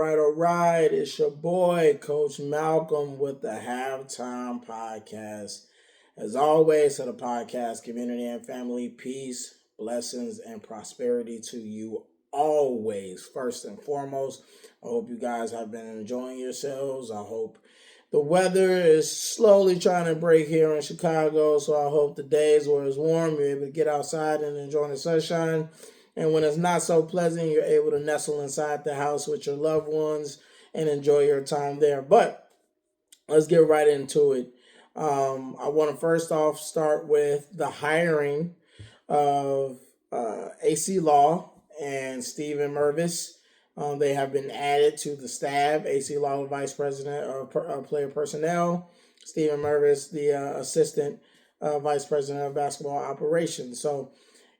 all right. It's your boy, Coach Malcolm, with the Halftime Podcast. As always, to the podcast community and family, peace, blessings, and prosperity to you always. First and foremost, I hope you guys have been enjoying yourselves. I hope the weather is slowly trying to break here in Chicago, so I hope the days where it's warm, you're able to get outside and enjoy the sunshine. And when it's not so pleasant, you're able to nestle inside the house with your loved ones and enjoy your time there. But let's get right into it. I want to first off start with the hiring of AC Law and Stephen Mervis. They have been added to the staff. AC Law, Vice President of Player Personnel. Stephen Mervis, the Assistant Vice President of Basketball Operations. So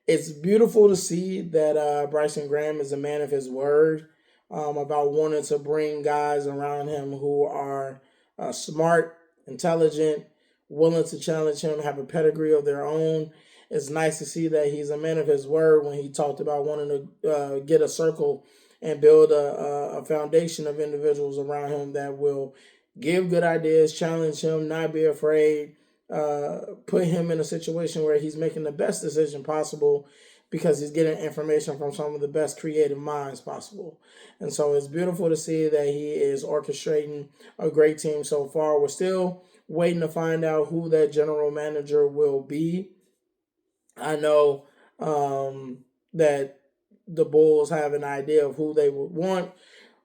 it's beautiful to see that Bryson Graham is a man of his word about wanting to bring guys around him who are smart, intelligent, willing to challenge him, have a pedigree of their own. It's nice to see that he's a man of his word when he talked about wanting to get a circle and build a foundation of individuals around him that will give good ideas, challenge him, not be afraid, put him in a situation where he's making the best decision possible because he's getting information from some of the best creative minds possible. And so it's beautiful to see that he is orchestrating a great team so far. We're still waiting to find out who that general manager will be. I know that the Bulls have an idea of who they would want.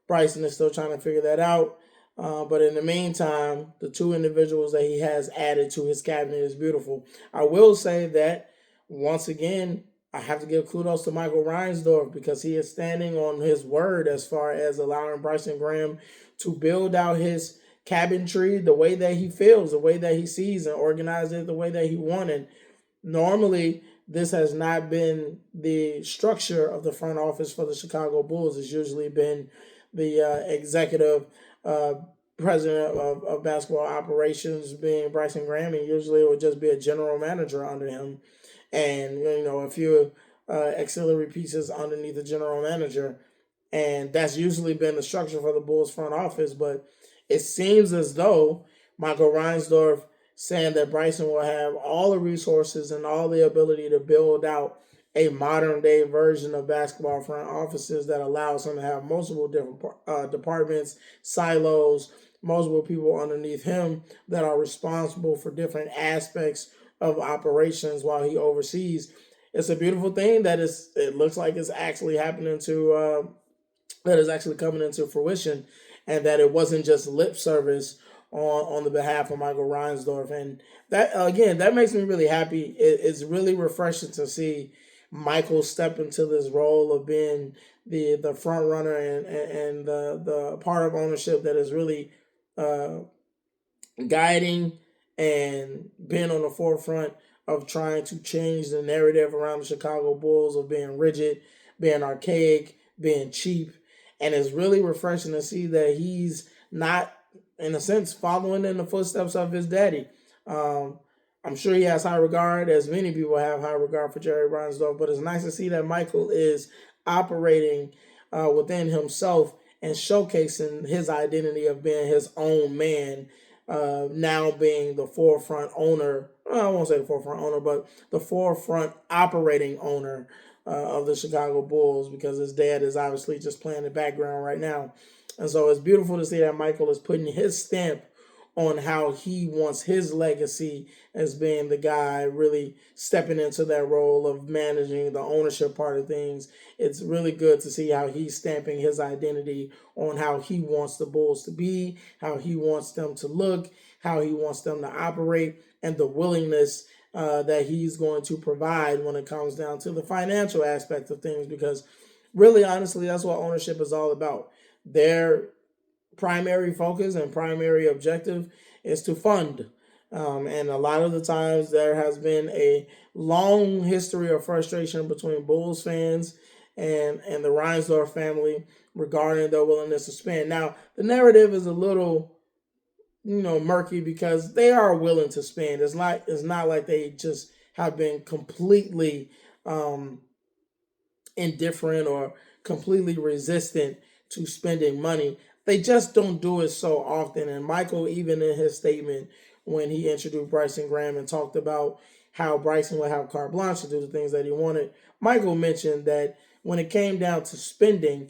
Bryson is still trying to figure that out. But in the meantime, the two individuals that he has added to his cabinet is beautiful. I will say that, once again, I have to give kudos to Michael Reinsdorf because he is standing on his word as far as allowing Bryson Graham to build out his cabinetry the way that he feels, the way that he sees, and organize it the way that he wanted. Normally, this has not been the structure of the front office for the Chicago Bulls. It's usually been the executive president of basketball operations being Bryson Graham, and usually it would just be a general manager under him and a few auxiliary pieces underneath the general manager. And that's usually been the structure for the Bulls front office. But it seems as though Michael Reinsdorf saying that Bryson will have all the resources and all the ability to build out a modern day version of basketball front offices that allows him to have multiple different departments, silos, multiple people underneath him that are responsible for different aspects of operations while he oversees. It's a beautiful thing that it looks like it's actually happening that is actually coming into fruition, and that it wasn't just lip service on the behalf of Michael Reinsdorf. And that, again, that makes me really happy. It's really refreshing to see Michael step into this role of being the front runner and the part of ownership that is really guiding and being on the forefront of trying to change the narrative around the Chicago Bulls of being rigid, being archaic, being cheap. And it's really refreshing to see that he's not, in a sense, following in the footsteps of his daddy. I'm sure he has high regard, as many people have high regard for Jerry Reinsdorf, but it's nice to see that Michael is operating within himself and showcasing his identity of being his own man, now being the forefront owner. I won't say the forefront owner, but the forefront operating owner of the Chicago Bulls, because his dad is obviously just playing the background right now. And so it's beautiful to see that Michael is putting his stamp on how he wants his legacy as being the guy really stepping into that role of managing the ownership part of things. It's really good to see how he's stamping his identity on how he wants the Bulls to be, how he wants them to look, how he wants them to operate, and the willingness that he's going to provide when it comes down to the financial aspect of things, because really, honestly, that's what ownership is all about. Their primary focus and primary objective is to fund. And a lot of the times there has been a long history of frustration between Bulls fans and the Reinsdorf family regarding their willingness to spend. Now, the narrative is a little murky because they are willing to spend. It's not like they just have been completely indifferent or completely resistant to spending money. They just don't do it so often. And Michael, even in his statement when he introduced Bryson Graham and talked about how Bryson would have carte blanche to do the things that he wanted, Michael mentioned that when it came down to spending,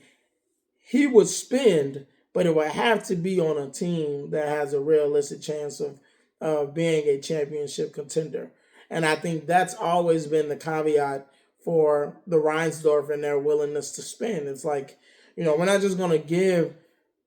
he would spend, but it would have to be on a team that has a realistic chance of being a championship contender. And I think that's always been the caveat for the Reinsdorf and their willingness to spend. It's like, we're not just going to give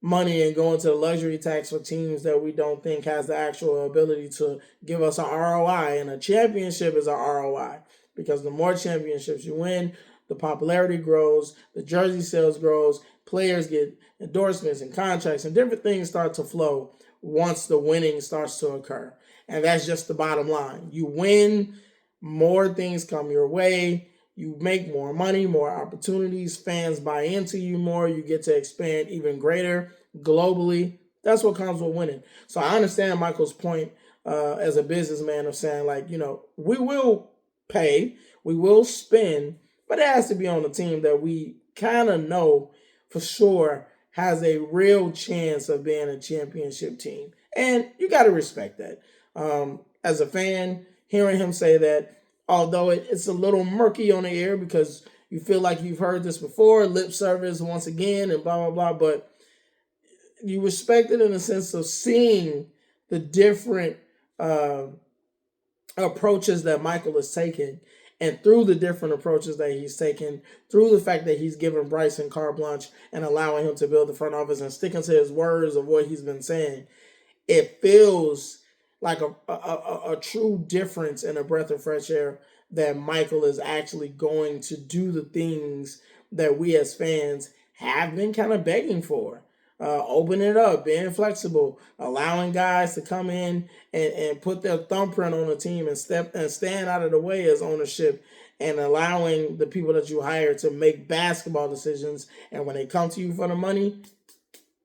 money and go into the luxury tax for teams that we don't think has the actual ability to give us an ROI. And a championship is an ROI, because the more championships you win, the popularity grows, the jersey sales grows, players get endorsements and contracts, and different things start to flow once the winning starts to occur. And that's just the bottom line. You win, more things come your way, you make more money, more opportunities, fans buy into you more, you get to expand even greater globally. That's what comes with winning. So I understand Michael's point as a businessman of saying, like, we will pay, we will spend, but it has to be on a team that we kind of know for sure has a real chance of being a championship team. And you got to respect that. As a fan, hearing him say that, although it's a little murky on the air because you feel like you've heard this before, lip service once again, and blah, blah, blah, but you respect it in the sense of seeing the different approaches that Michael is taking. And through the different approaches that he's taken, through the fact that he's given Bryson carte blanche and allowing him to build the front office and sticking to his words of what he's been saying, it feels like a true difference and a breath of fresh air that Michael is actually going to do the things that we as fans have been kind of begging for. Open it up, being flexible, allowing guys to come in and put their thumbprint on the team and stand out of the way as ownership, and allowing the people that you hire to make basketball decisions. And when they come to you for the money,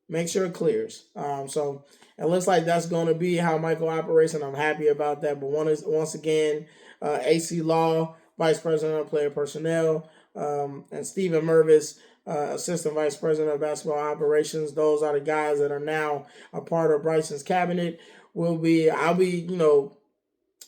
make sure it clears. So it looks like that's going to be how Michael operates, and I'm happy about that. But once again, AC Law, Vice President of Player Personnel, and Stephen Mervis, Assistant Vice President of Basketball Operations. Those are the guys that are now a part of Bryson's cabinet. I'll be,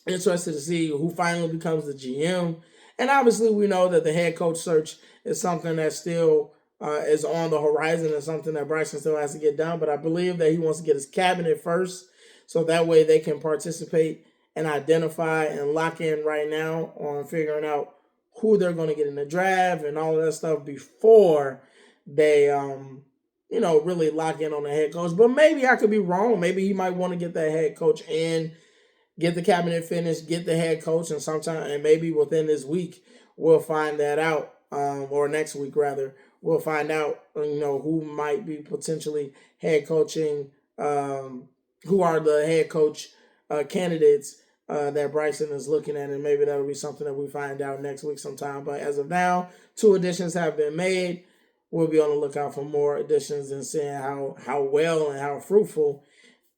interested to see who finally becomes the GM. And obviously we know that the head coach search is something that still is on the horizon and something that Bryson still has to get done. But I believe that he wants to get his cabinet first, so that way they can participate and identify and lock in right now on figuring out who they're going to get in the draft and all of that stuff before they, really lock in on the head coach. But maybe I could be wrong. Maybe he might want to get that head coach in, get the cabinet finished, get the head coach, and maybe within this week we'll find that out, or next week rather, we'll find out, who might be potentially head coaching, who are the head coach candidates that Bryson is looking at, and maybe that'll be something that we find out next week sometime. But as of now, 2 additions have been made. We'll be on the lookout for more additions and seeing how well and how fruitful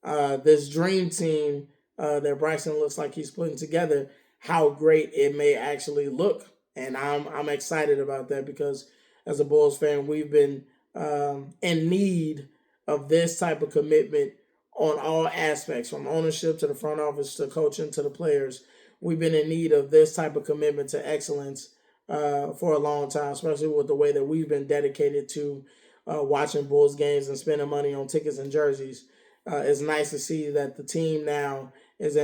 this dream team that Bryson looks like he's putting together, how great it may actually look. And I'm excited about that, because as a Bulls fan, we've been in need of this type of commitment on all aspects, from ownership to the front office to coaching to the players. We've been in need of this type of commitment to excellence for a long time, especially with the way that we've been dedicated to watching Bulls games and spending money on tickets and jerseys. It's nice to see that the team now is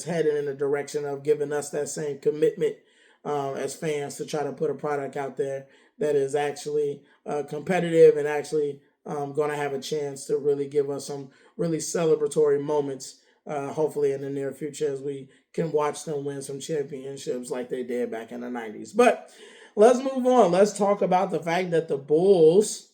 heading in the direction of giving us that same commitment as fans, to try to put a product out there that is actually competitive and actually going to have a chance to really give us some really celebratory moments, hopefully in the near future, as we can watch them win some championships like they did back in the 90s. But let's move on. Let's talk about the fact that the Bulls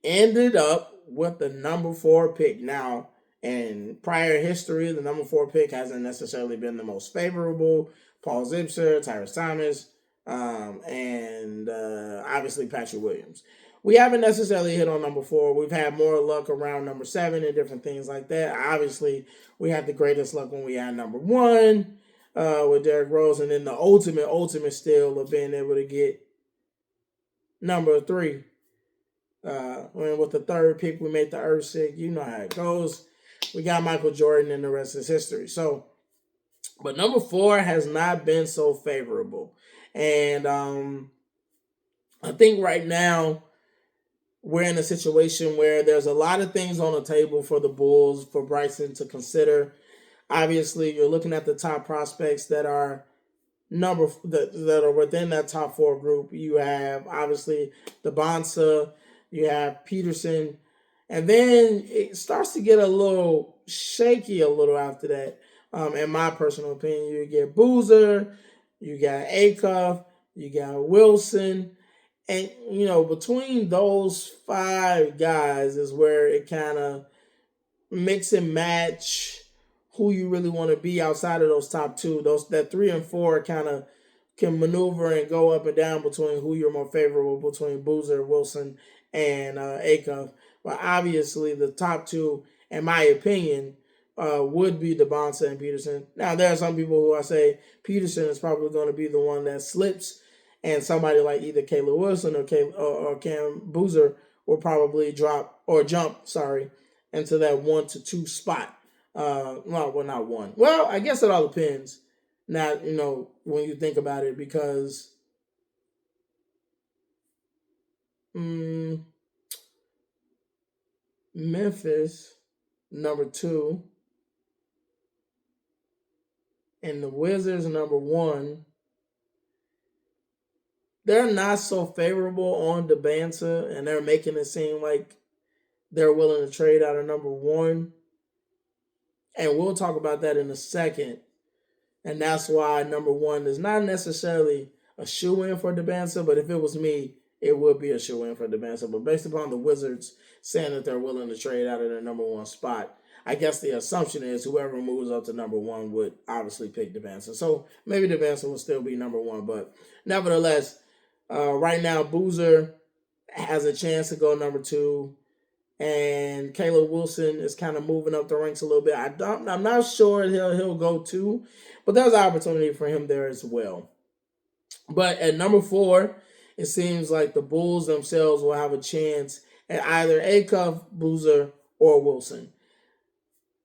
ended up with the number 4 pick. Now, in prior history, the number 4 pick hasn't necessarily been the most favorable. Paul Zipser, Tyrese Thomas, and obviously Patrick Williams. We haven't necessarily hit on number 4. We've had more luck around number 7 and different things like that. Obviously, we had the greatest luck when we had number 1 with Derrick Rose, and then the ultimate steal of being able to get number 3 With the third pick, we made the earth sick. You know how it goes. We got Michael Jordan, and the rest is history. So, but number 4 has not been so favorable. And I think right now we're in a situation where there's a lot of things on the table for the Bulls, for Bryson to consider. Obviously, you're looking at the top prospects that are that are within that top 4 group. You have obviously Dybantsa, you have Peterson, and then it starts to get a little shaky a little after that. In my personal opinion, you get Boozer, you got Acuff, you got Wilson, and between those 5 guys is where it kind of mix and match who you really want to be outside of those top 2. Those that 3 and 4 kind of can maneuver and go up and down between who you're more favorable between Boozer, Wilson, and Acuff. But obviously, the top 2, in my opinion, would be Dybantsa and Peterson. Now, there are some people who I say Peterson is probably going to be the one that slips, and somebody like either Caleb Wilson or Cam Boozer will probably jump into that 1 to 2 spot. Well, not one. Well, I guess it all depends. Now, when you think about it, because Memphis, number 2, and the Wizards, number 1, they're not so favorable on Dybantsa, and they're making it seem like they're willing to trade out of number 1. And we'll talk about that in a second. And that's why number 1 is not necessarily a shoe-in for Dybantsa, but if it was me, it would be a shoe-in for Dybantsa. But based upon the Wizards saying that they're willing to trade out of their number 1 spot, I guess the assumption is whoever moves up to number 1 would obviously pick Dybantsa. So maybe Dybantsa will still be number 1. But nevertheless, right now, Boozer has a chance to go number 2. And Caleb Wilson is kind of moving up the ranks a little bit. I'm not sure he'll go 2, but there's an opportunity for him there as well. But at number 4, it seems like the Bulls themselves will have a chance at either Acuff, Boozer, or Wilson.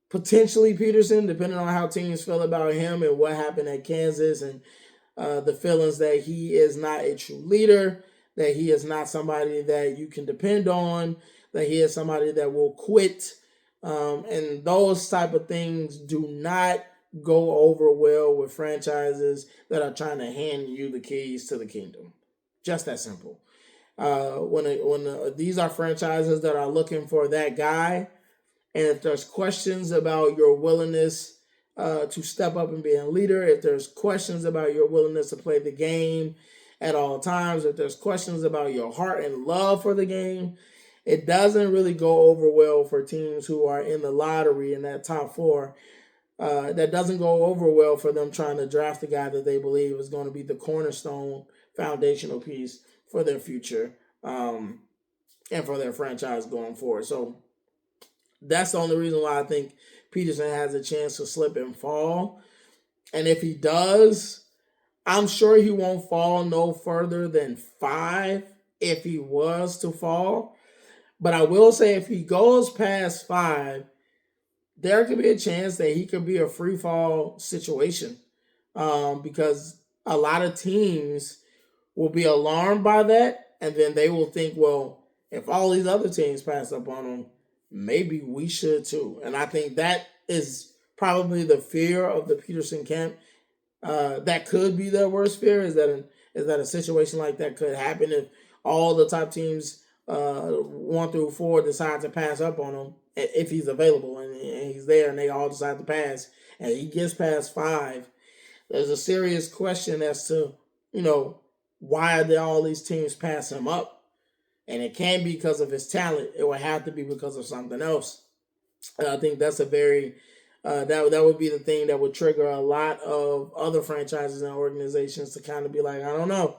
Potentially Peterson, depending on how teams feel about him and what happened at Kansas and the feelings that he is not a true leader, that he is not somebody that you can depend on, that he is somebody that will quit. And those type of things do not go over well with franchises that are trying to hand you the keys to the kingdom. Just that simple. These are franchises that are looking for that guy, and if there's questions about your willingness to step up and be a leader, if there's questions about your willingness to play the game at all times, if there's questions about your heart and love for the game, it doesn't really go over well for teams who are in the lottery in that top 4. That doesn't go over well for them trying to draft a guy that they believe is going to be the cornerstone foundational piece for their future and for their franchise going forward. So that's the only reason why I think Peterson has a chance to slip and fall. And if he does, I'm sure he won't fall no further than 5 if he was to fall. But I will say if he goes past 5, there could be a chance that he could be a free fall situation because a lot of teams will be alarmed by that. And then they will think, well, if all these other teams pass up on him, maybe we should too. And I think that is probably the fear of the Peterson camp. That could be their worst fear is that a situation like that could happen if all the top teams 1 through 4 decide to pass up on him if he's available and he's there and they all decide to pass and he gets past 5. There's a serious question as to why did all these teams pass him up, and it can't be because of his talent. It would have to be because of something else. And I think that's a very that would be the thing that would trigger a lot of other franchises and organizations to kind of be like, I don't know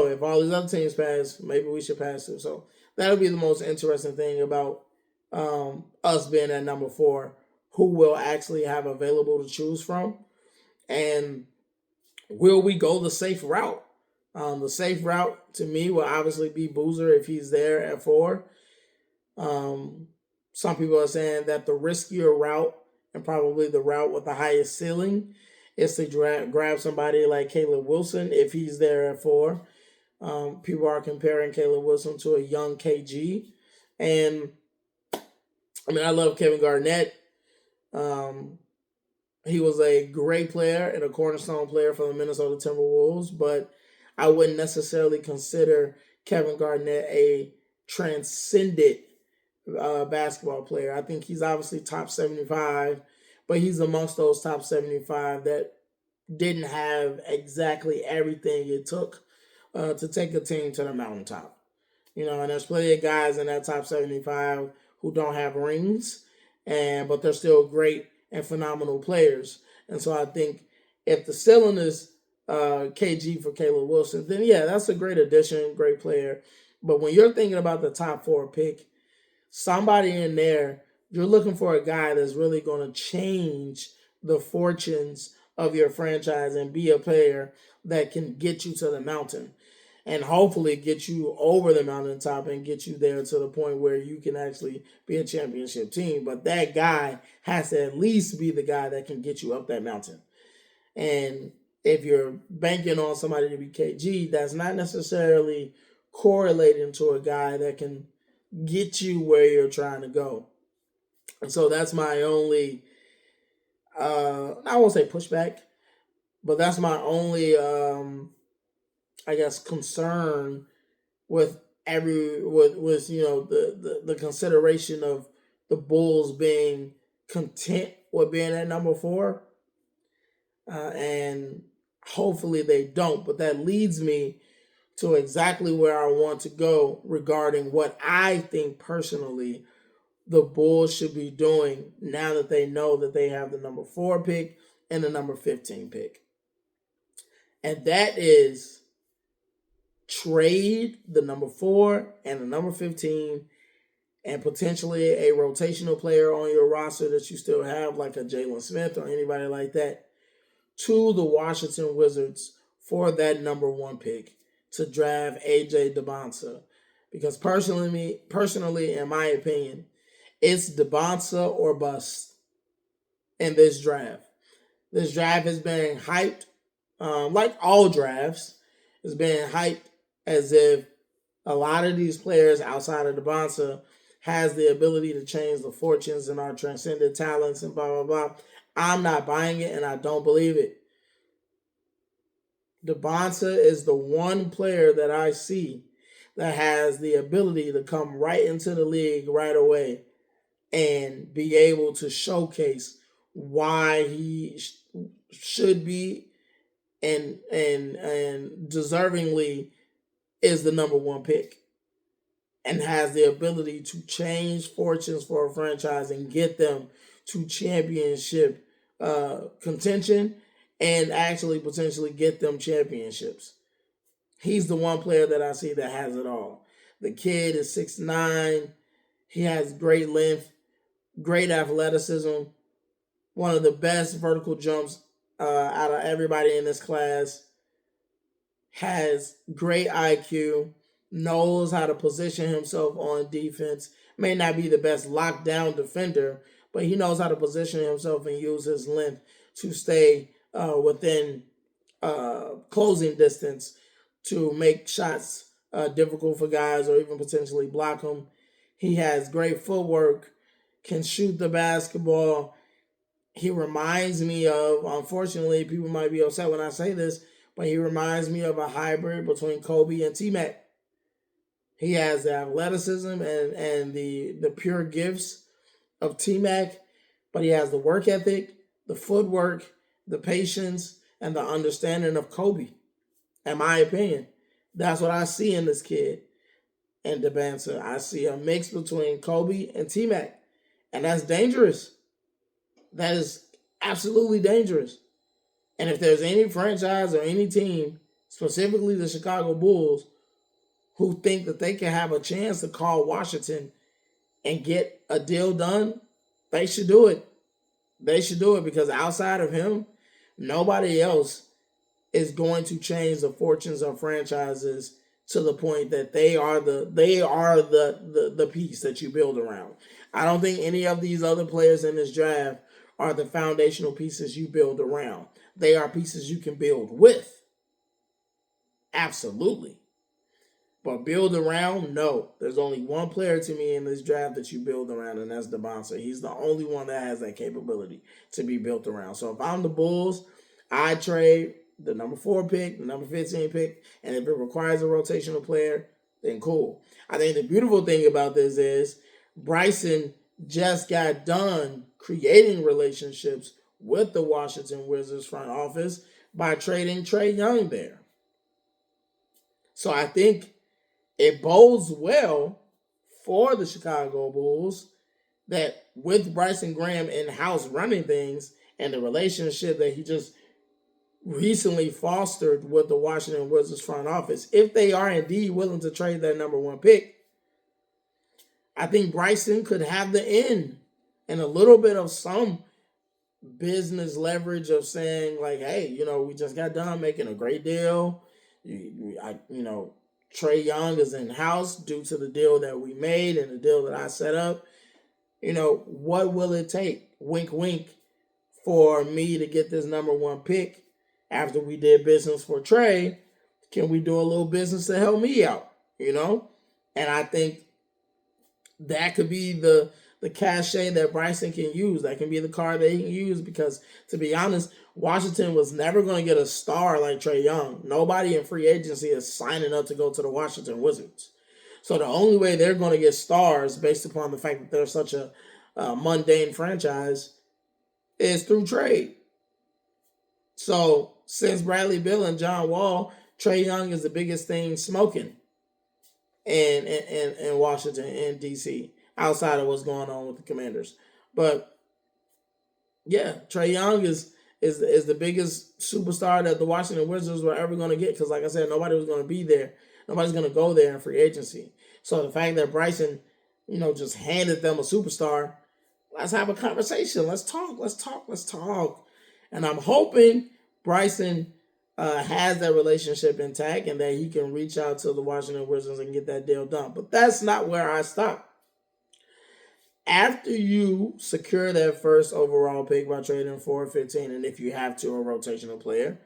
if all these other teams pass, maybe we should pass too. So that would be the most interesting thing about us being at number 4, who will actually have available to choose from, and will we go the safe route The safe route to me will obviously be Boozer if he's there at 4. Some people are saying that the riskier route and probably the route with the highest ceiling is to grab somebody like Caleb Wilson if he's there at 4. People are comparing Caleb Wilson to a young KG. And I mean, I love Kevin Garnett. He was a great player and a cornerstone player for the Minnesota Timberwolves, but I wouldn't necessarily consider Kevin Garnett a transcendent basketball player. I think he's obviously top 75, but he's amongst those top 75 that didn't have exactly everything it took to take a team to the mountaintop. And there's plenty of guys in that top 75 who don't have rings, but they're still great and phenomenal players. And so I think if the ceiling is KG for Caleb Wilson, then yeah, that's a great addition, great player. But when you're thinking about the top 4 pick, somebody in there, you're looking for a guy that's really going to change the fortunes of your franchise and be a player that can get you to the mountain and hopefully get you over the mountaintop and get you there to the point where you can actually be a championship team. But that guy has to at least be the guy that can get you up that mountain. And if you're banking on somebody to be KG, that's not necessarily correlating to a guy that can get you where you're trying to go. And so that's my only, I won't say pushback, but that's my only, I guess, concern with the consideration of the Bulls being content with being at number 4, and hopefully they don't. But that leads me to exactly where I want to go regarding what I think personally the Bulls should be doing now that they know that they have the number 4 pick and the number 15 pick. And that is trade the number 4 and the number 15 and potentially a rotational player on your roster that you still have, like a Jalen Smith or anybody like that, to the Washington Wizards for that number 1 pick to draft AJ Dybantsa. Because personally, in my opinion, it's Dybantsa or bust in this draft. This draft has been hyped, like all drafts, it's been hyped as if a lot of these players outside of Dybantsa has the ability to change the fortunes and are transcendent talents and blah, blah, blah. I'm not buying it and I don't believe it. Dybantsa is the one player that I see that has the ability to come right into the league right away and be able to showcase why he should be and deservingly is the number 1 pick and has the ability to change fortunes for a franchise and get them to championship contention and actually potentially get them championships. He's the one player that I see that has it all. The kid is 6'9". He has great length, great athleticism, one of the best vertical jumps out of everybody in this class, has great IQ, knows how to position himself on defense, may not be the best lockdown defender, but he knows how to position himself and use his length to stay within closing distance to make shots difficult for guys or even potentially block them. He has great footwork, can shoot the basketball. He reminds me of, unfortunately, people might be upset when I say this, but he reminds me of a hybrid between Kobe and T-Mac. He has the athleticism and the pure gifts of T-Mac, but he has the work ethic, the footwork, the patience, and the understanding of Kobe. In my opinion, that's what I see in this kid and Dybantsa. I see a mix between Kobe and T-Mac, and that's dangerous. That is absolutely dangerous. And if there's any franchise or any team, specifically the Chicago Bulls, who think that they can have a chance to call Washington and get a deal done, they should do it. They should do it because outside of him, nobody else is going to change the fortunes of franchises to the point that they are the piece that you build around. I don't think any of these other players in this draft are the foundational pieces you build around. They are pieces you can build with. Absolutely. But build around, no. There's only one player to me in this draft that you build around, and that's Dybantsa. He's the only one that has that capability to be built around. So if I'm the Bulls, I trade the number 4 pick, the number 15 pick, and if it requires a rotational player, then cool. I think the beautiful thing about this is Bryson just got done creating relationships with the Washington Wizards front office by trading Trae Young there. So I think it bodes well for the Chicago Bulls that with Bryson Graham in-house running things and the relationship that he just recently fostered with the Washington Wizards front office, if they are indeed willing to trade that number 1 pick, I think Bryson could have the end and a little bit of some business leverage of saying like, hey, we just got done making a great deal. Trae Young is in-house due to the deal that we made and the deal that I set up. What will it take, wink, wink, for me to get this number 1 pick after we did business for Trae? Can we do a little business to help me out, And I think that could be the cachet that Bryson can use. That can be the card that he can use because, to be honest, Washington was never going to get a star like Trae Young. Nobody in free agency is signing up to go to the Washington Wizards. So the only way they're going to get stars based upon the fact that they're such a mundane franchise is through trade. So since Bradley Beal and John Wall, Trae Young is the biggest thing smoking in Washington and D.C. outside of what's going on with the Commanders. But yeah, Trae Young is the biggest superstar that the Washington Wizards were ever going to get because, like I said, nobody was going to be there. Nobody's going to go there in free agency. So the fact that Bryson, just handed them a superstar, let's have a conversation. Let's talk. And I'm hoping Bryson has that relationship intact and that he can reach out to the Washington Wizards and get that deal done. But that's not where I stop. After you secure that first overall pick by trading for 15, and if you have to, a rotational player,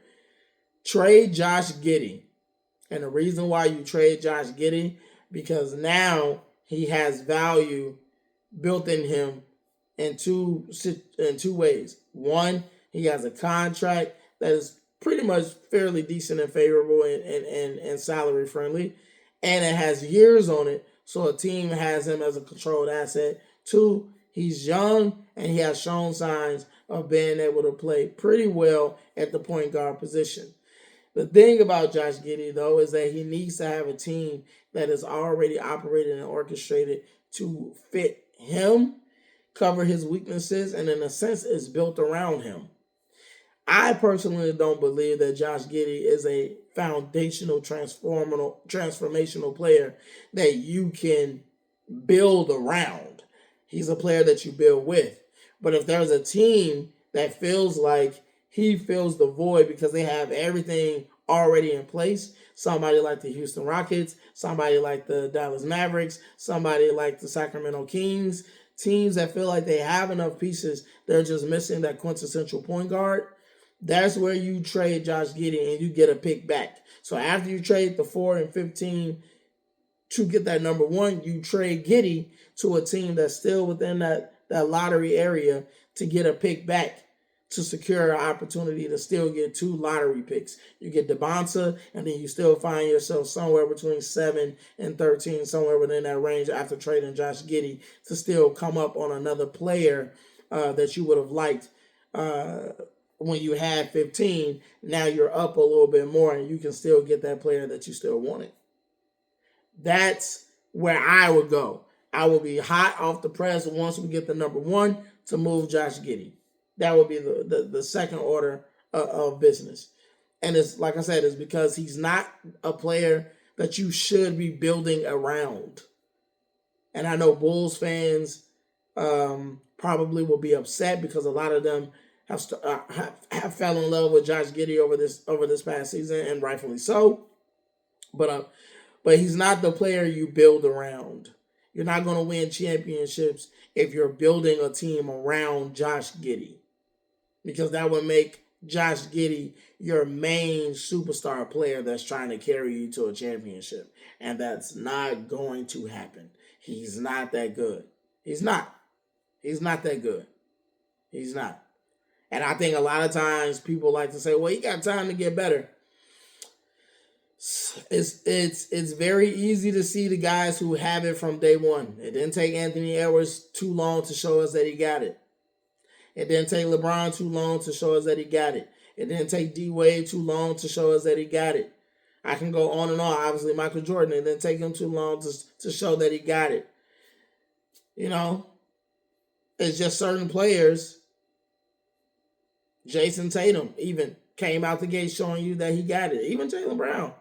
trade Josh Giddey. And the reason why you trade Josh Giddey, because now he has value built in him in two ways. One, he has a contract that is pretty much fairly decent and favorable and salary friendly, and it has years on it, so a team has him as a controlled asset. Two, he's young and he has shown signs of being able to play pretty well at the point guard position. The thing about Josh Giddey, though, is that he needs to have a team that is already operated and orchestrated to fit him, cover his weaknesses, and in a sense is built around him. I personally don't believe that Josh Giddey is a foundational transformational player that you can build around. He's a player that you build with. But if there's a team that feels like he fills the void because they have everything already in place, somebody like the Houston Rockets, somebody like the Dallas Mavericks, somebody like the Sacramento Kings, teams that feel like they have enough pieces, they're just missing that quintessential point guard, that's where you trade Josh Giddey and you get a pick back. So after you trade the 4 and 15 to get that number 1, you trade Giddey to a team that's still within that lottery area to get a pick back to secure an opportunity to still get 2 lottery picks. You get Dybantsa, and then you still find yourself somewhere between 7 and 13, somewhere within that range after trading Josh Giddey to still come up on another player that you would have liked when you had 15. Now you're up a little bit more, and you can still get that player that you still wanted. That's where I would go. I will be hot off the press once we get the number 1 to move Josh Giddey. That would be the second order of business. And it's like I said, it's because he's not a player that you should be building around. And I know Bulls fans probably will be upset because a lot of them have fell in love with Josh Giddey over this past season, and rightfully so. But he's not the player you build around. You're not going to win championships if you're building a team around Josh Giddey, because that would make Josh Giddey your main superstar player that's trying to carry you to a championship. And that's not going to happen. He's not that good. He's not. He's not that good. He's not. And I think a lot of times people like to say, well, he got time to get better. It's very easy to see the guys who have it from day one. It didn't take Anthony Edwards too long to show us that he got it. It didn't take LeBron too long to show us that he got it. It didn't take D-Wade too long to show us that he got it. I can go on and on. Obviously, Michael Jordan, it didn't take him too long to show that he got it. You know, it's just certain players. Jason Tatum even came out the gate showing you that he got it. Even Jaylen Brown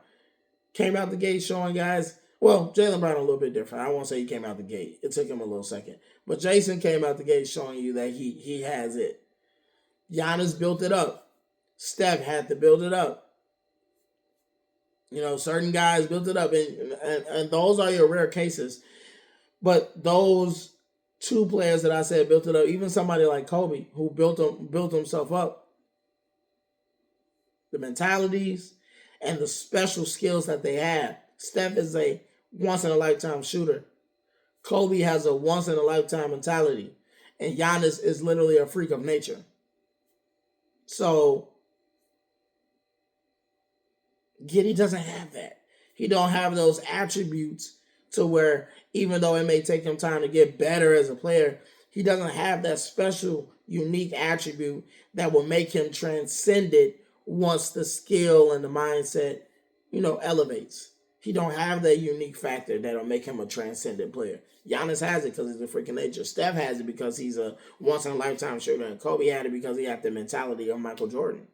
came out the gate showing guys. Well, Jaylen Brown a little bit different. I won't say he came out the gate. It took him a little second. But Jason came out the gate showing you that he has it. Giannis built it up. Steph had to build it up. You know, certain guys built it up. And those are your rare cases. But those two players that I said built it up, even somebody like Kobe, who built himself up, the mentalities and the special skills that they have. Steph is a once-in-a-lifetime shooter. Kobe has a once-in-a-lifetime mentality. And Giannis is literally a freak of nature. So, Giddey doesn't have that. He don't have those attributes to where, even though it may take him time to get better as a player, he doesn't have that special, unique attribute that will make him transcended once the skill and the mindset, elevates. He don't have that unique factor that'll make him a transcendent player. Giannis has it because he's a freaking nature. Steph has it because he's a once-in-a-lifetime shooter. And Kobe had it because he had the mentality of Michael Jordan.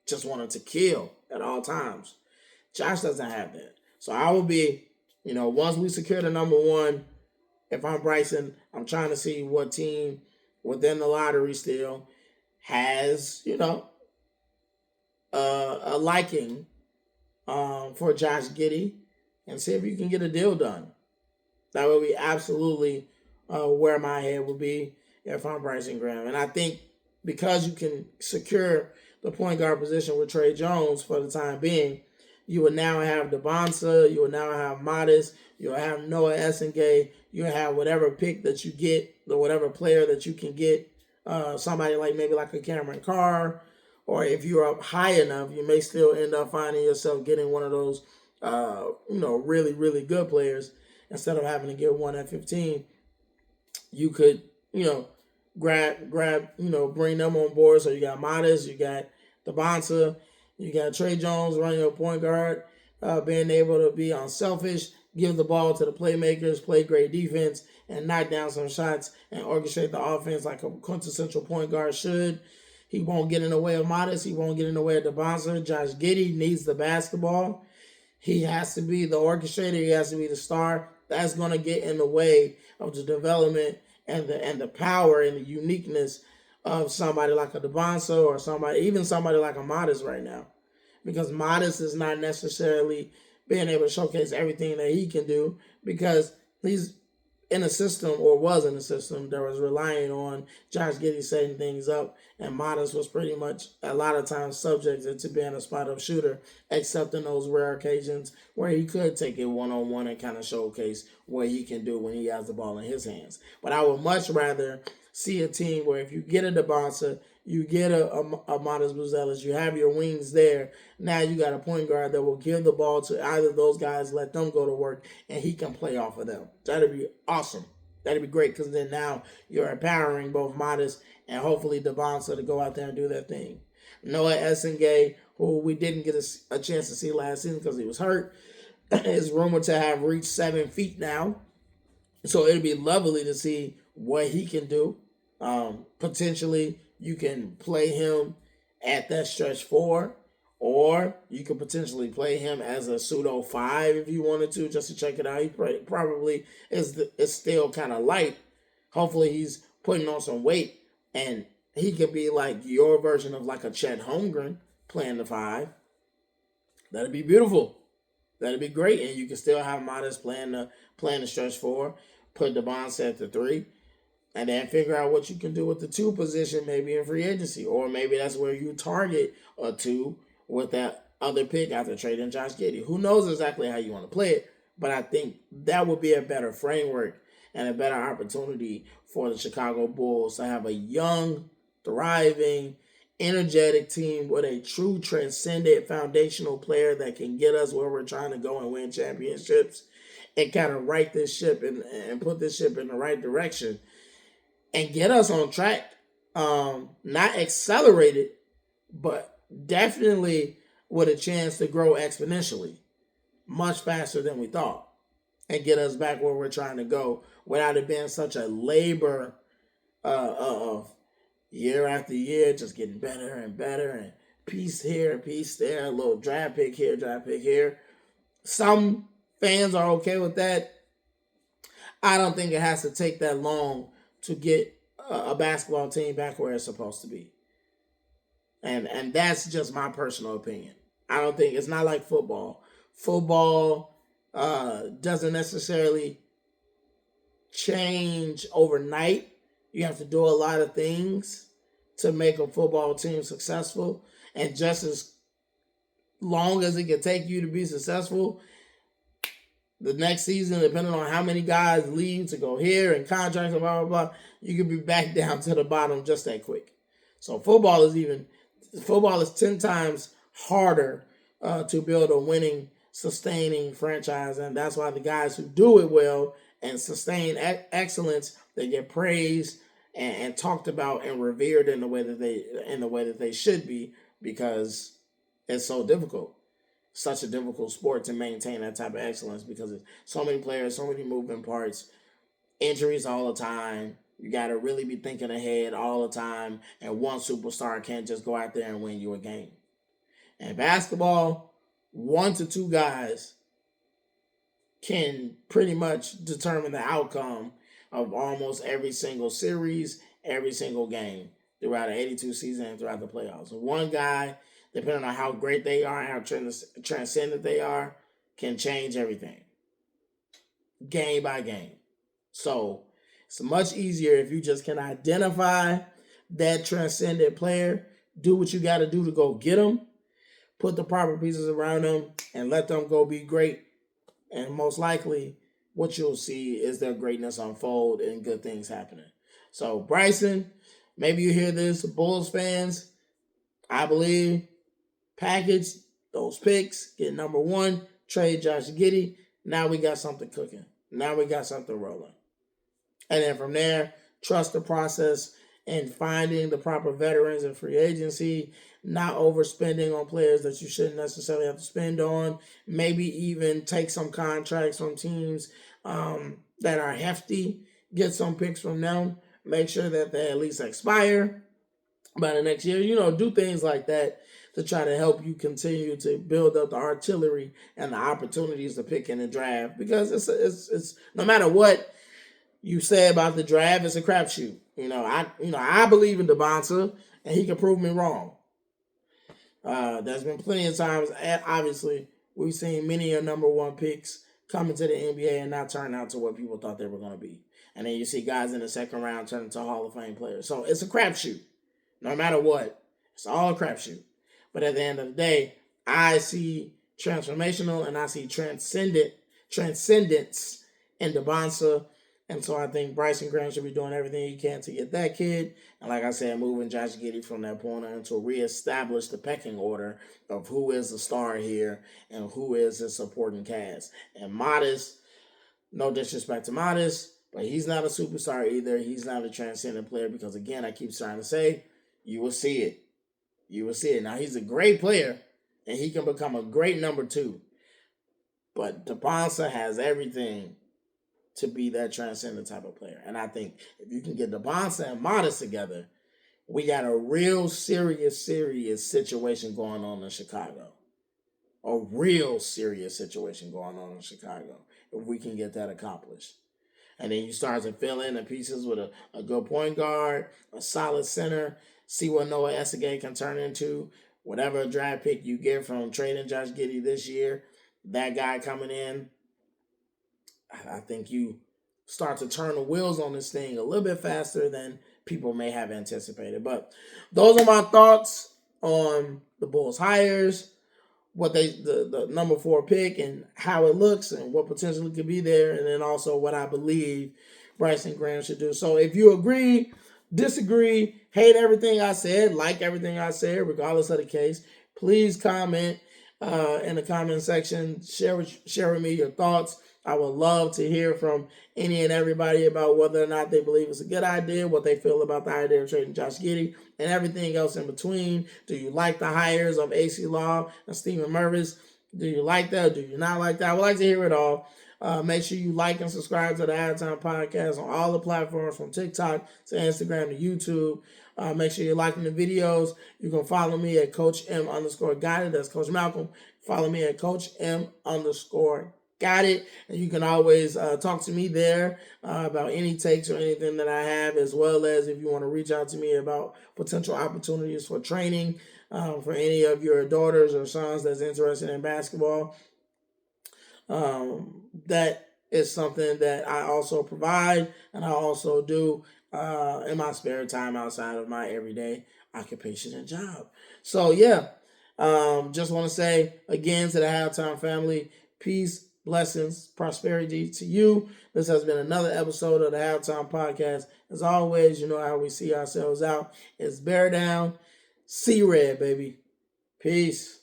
Just wanted to kill at all times. Josh doesn't have that. So I will be, once we secure the number one, if I'm Bryson, I'm trying to see what team within the lottery still has, a liking for Josh Giddey, and see if you can get a deal done. That would be absolutely where my head would be if I'm Bryson Graham. And I think because you can secure the point guard position with Trey Jones for the time being, you will now have Dybantsa, you will now have Modest, you will have Noah Essengay, you will have whatever pick that you get, or whatever player that you can get, somebody maybe like a Cameron Carr, or if you're up high enough, you may still end up finding yourself getting one of those, really, really good players. Instead of having to get one at 15, you could, grab, bring them on board. So you got Modest, you got Dybantsa, you got Trey Jones running your point guard, being able to be unselfish, give the ball to the playmakers, play great defense, and knock down some shots and orchestrate the offense like a quintessential point guard should. He won't get in the way of Modest. He won't get in the way of Dybantsa. Josh Giddey needs the basketball. He has to be the orchestrator. He has to be the star. That's going to get in the way of the development and the power and the uniqueness of somebody like a Dybantsa or even somebody like a Modest right now. Because Modest is not necessarily being able to showcase everything that he can do because he's in a system, or was in a system, that was relying on Josh Giddey setting things up, and Modest was pretty much a lot of times subjected to being a spot-up shooter, except in those rare occasions where he could take it one-on-one and kind of showcase what he can do when he has the ball in his hands. But I would much rather see a team where if you get a Dybantsa, you get a Modest Buzelis, you have your wings there. Now you got a point guard that will give the ball to either of those guys, let them go to work, and he can play off of them. That'd be awesome. That'd be great because then now you're empowering both Modest and hopefully Dybantsa to go out there and do their thing. Noah Essengay, who we didn't get a chance to see last season because he was hurt, is rumored to have reached 7 feet now. So it'd be lovely to see what he can do. Potentially, you can play him at that stretch 4, or you could potentially play him as a pseudo 5 if you wanted to, just to check it out. He probably is still kind of light. Hopefully, he's putting on some weight And he could be like your version of like a Chet Holmgren playing the 5. That'd be beautiful. That'd be great. And you can still have Modest playing the stretch 4, put Dybantsa at the 3, and then figure out what you can do with the 2 position, maybe in free agency. Or maybe that's where you target a 2 with that other pick after trading Josh Giddey. Who knows exactly how you want to play it, but I think that would be a better framework and a better opportunity for the Chicago Bulls to have a young, thriving, energetic team with a true transcendent foundational player that can get us where we're trying to go and win championships and kind of right this ship and put this ship in the right direction and get us on track. Not accelerated, but definitely with a chance to grow exponentially, much faster than we thought, and get us back where we're trying to go without it being such a labor of year after year, just getting better and better, and piece here, piece there, a little draft pick here, draft pick here. Some fans are okay with that. I don't think it has to take that long to get a basketball team back where it's supposed to be. And that's just my personal opinion. I don't think it's not like football. Football doesn't necessarily change overnight. You have to do a lot of things to make a football team successful. And just as long as it can take you to be successful, the next season, depending on how many guys leave to go here and contracts and blah, blah, blah, you could be back down to the bottom just that quick. So football is 10 times harder to build a winning, sustaining franchise. And that's why the guys who do it well and sustain excellence, they get praised and talked about and revered in the way that they should be, because it's so difficult. Such a difficult sport to maintain that type of excellence because it's so many players, so many moving parts, injuries all the time. You got to really be thinking ahead all the time, and one superstar can't just go out there and win you a game. And basketball, 1 to 2 guys can pretty much determine the outcome of almost every single series, every single game throughout an 82 season and throughout the playoffs. One guy, depending on how great they are and how transcendent they are, can change everything, game by game. So it's much easier if you just can identify that transcendent player, do what you got to do to go get them, put the proper pieces around them, and let them go be great. And most likely, what you'll see is their greatness unfold and good things happening. So Bryson, maybe you hear this, Bulls fans, I believe, package those picks, get number 1, trade Josh Giddey. Now we got something cooking. Now we got something rolling. And then from there, trust the process and finding the proper veterans in free agency, not overspending on players that you shouldn't necessarily have to spend on. Maybe even take some contracts from teams that are hefty, get some picks from them, make sure that they at least expire by the next year. Do things like that to try to help you continue to build up the artillery and the opportunities to pick in the draft. Because it's no matter what you say about the draft, it's a crapshoot. I believe in Dybantsa, and he can prove me wrong. There's been plenty of times, obviously, we've seen many of number 1 picks come into the NBA and not turn out to what people thought they were going to be. And then you see guys in the second round turn into Hall of Fame players. So it's a crapshoot. No matter what, it's all a crapshoot. But at the end of the day, I see transformational and I see transcendence in Dybantsa. And so I think Bryson Graham should be doing everything he can to get that kid. And like I said, moving Josh Giddey from that point on to reestablish the pecking order of who is the star here and who is the supporting cast. And Modest, no disrespect to Modest, but he's not a superstar either. He's not a transcendent player because, again, I keep trying to say, you will see it. You will see it. Now, he's a great player, and he can become a great number 2. But Dybantsa has everything to be that transcendent type of player. And I think if you can get Dybantsa and Modest together, we got a real serious situation going on in Chicago. A real serious situation going on in Chicago if we can get that accomplished. And then you start to fill in the pieces with a good point guard, a solid center, see what Noah Essegay can turn into. Whatever draft pick you get from trading Josh Giddey this year, that guy coming in, I think you start to turn the wheels on this thing a little bit faster than people may have anticipated. But those are my thoughts on the Bulls hires, what the number 4 pick and how it looks and what potentially could be there, and then also what I believe Bryson Graham should do. So if you agree, disagree, hate everything I said, like everything I said, regardless of the case, please comment in the comment section. Share with me your thoughts. I would love to hear from any and everybody about whether or not they believe it's a good idea, what they feel about the idea of trading Josh Giddey, and everything else in between. Do you like the hires of AC Law and Stephen Mervis? Do you like that? Do you not like that? I would like to hear it all. Make sure you like and subscribe to the Halftime Podcast on all the platforms, from TikTok to Instagram to YouTube. Make sure you're liking the videos. You can follow me at Coach M_Got It. That's Coach Malcolm. Follow me at Coach M_Got It. And you can always talk to me there about any takes or anything that I have, as well as if you want to reach out to me about potential opportunities for training for any of your daughters or sons that's interested in basketball. That is something that I also provide, and I also do in my spare time outside of my everyday occupation and job. So yeah, just want to say again to the Halftime family, peace, blessings, prosperity to you. This has been another episode of the Halftime Podcast. As always, you know how we see ourselves out. It's bear down, see red, baby. Peace.